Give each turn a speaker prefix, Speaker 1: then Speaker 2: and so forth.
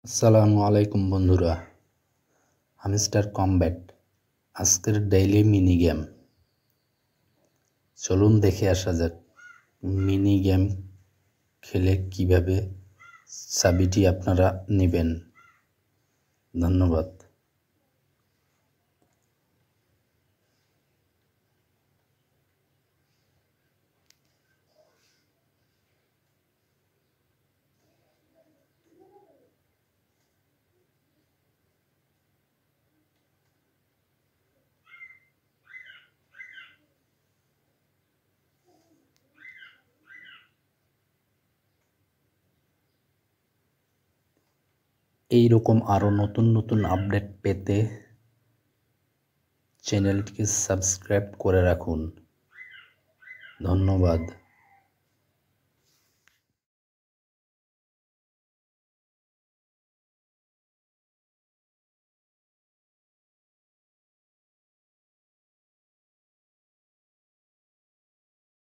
Speaker 1: আসসালামু আলাইকুম বন্ধুরা, হামস্টার কমব্যাট আজকের ডেইলি মিনি গেম। চলুন দেখে আসা যাক মিনি গেম খেলে কিভাবে চাবিটি আপনারা নেবেন। ধন্যবাদ। এই রকম আরও নতুন নতুন আপডেট পেতে চ্যানেলটিকে সাবস্ক্রাইব করে রাখুন। ধন্যবাদ।